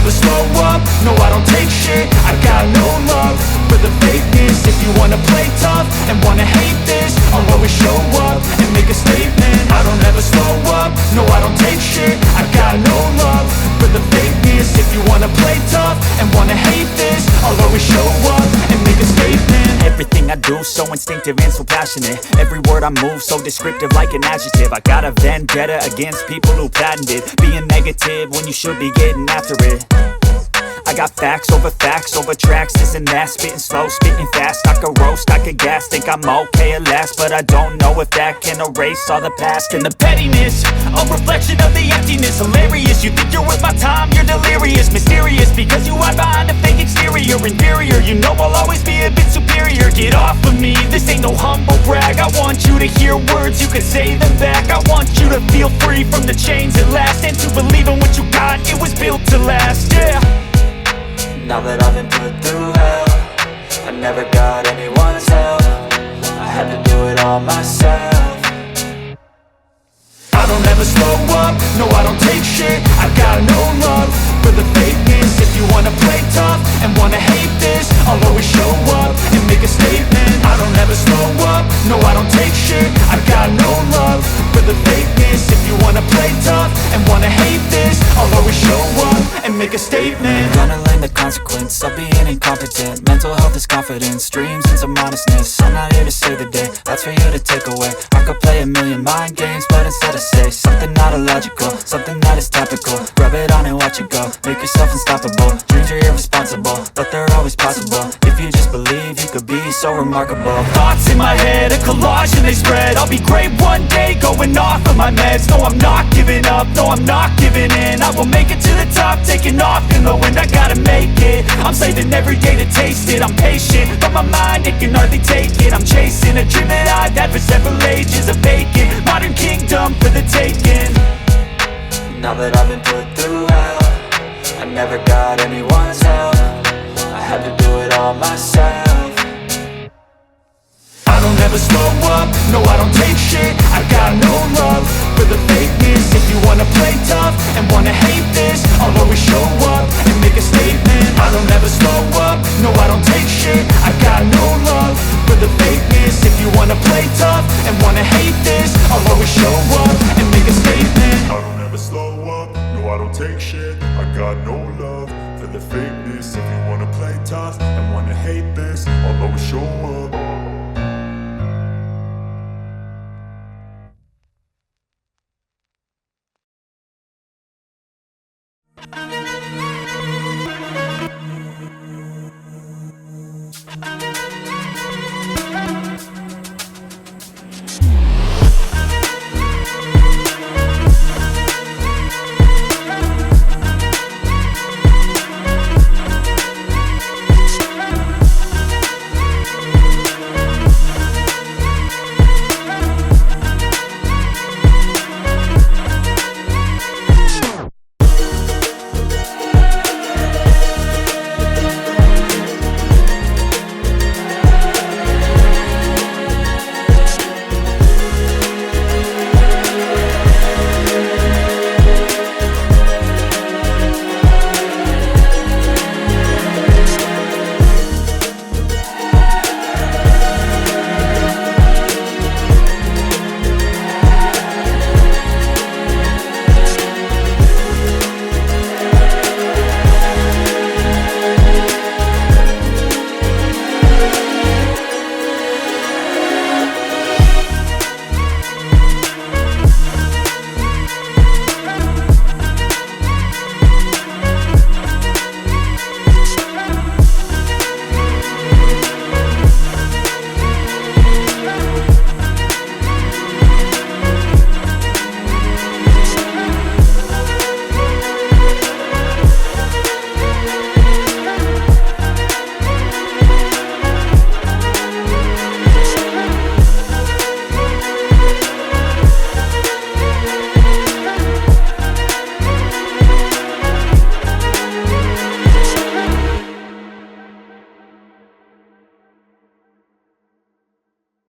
never slow up, no I don't take shit. I got no love for the fakeness. If you wanna play tough and wanna hate this, I'll always show up and make a statement. I don't ever slow up, no I don't take shit. I got no love for the fakeness. If you wanna play tough and wanna hate this, I'll always show up and make a statement. Everything I do so instinctive and so passionate. Every word I move so descriptive like an adjective. I got a vendetta against people who patented being negative when you should be getting after it. I got facts over tracks, this and that. Spitting slow, spitting fast. I could roast, I could gas. Think I'm okay at last, but I don't know if that can erase all the past. And the pettiness, a reflection of the emptiness. Hilarious, you think you're worth my time, you're delirious. Mysterious, because you hide behind a fake exterior. Inferior, you know I'll always be a bit superior. Get off of me, this ain't no humble brag. I want you to hear words, you can say them back. I want you to feel free from the chains at last, and to believe in what you got, it was built to last, yeah. Now that I've been put through hell, I never got anyone's help. I had to do it all myself. I don't ever slow up, no I don't take shit. I got no love for the fakeness. If you wanna play tough and wanna hate this, I'll always show up and make a statement. I don't ever slow up, no I don't take shit. I got no love for the fakeness. If you wanna play tough and wanna hate this, I'll always show up and make a statement. Gonna learn the consequence of being incompetent. Mental health is confidence, dreams and some honestness. I'm not here to save the day, that's for you to take away. I could play a million mind games, but instead I say something not illogical, something that is topical. Rub it on and watch it go, make yourself unstoppable. Dreams are irresponsible, but they're always possible. If you just believe, you could be so remarkable. Thoughts in my head, a collage and they spread. I'll be great one day, going off of my meds. No, I'm not giving up, no, I'm not giving in. I will make it to the top, taking off in the wind. I gotta make it, I'm saving every day to taste it. I'm patient, but my mind, it can hardly take it. I'm chasing a dream that I've had for several ages. A vacant, modern kingdom for the taking. Now that I've been put through hell, I never got anyone's help. I had to do it all myself. I don't ever slow up, no I don't take shit. I got no love for the fakeness. If you wanna play tough and wanna hate this, I'll always show up and make a statement. I don't ever slow up, no I don't take shit. I got no love for the fakeness. If you wanna play tough and wanna hate this, I'll always show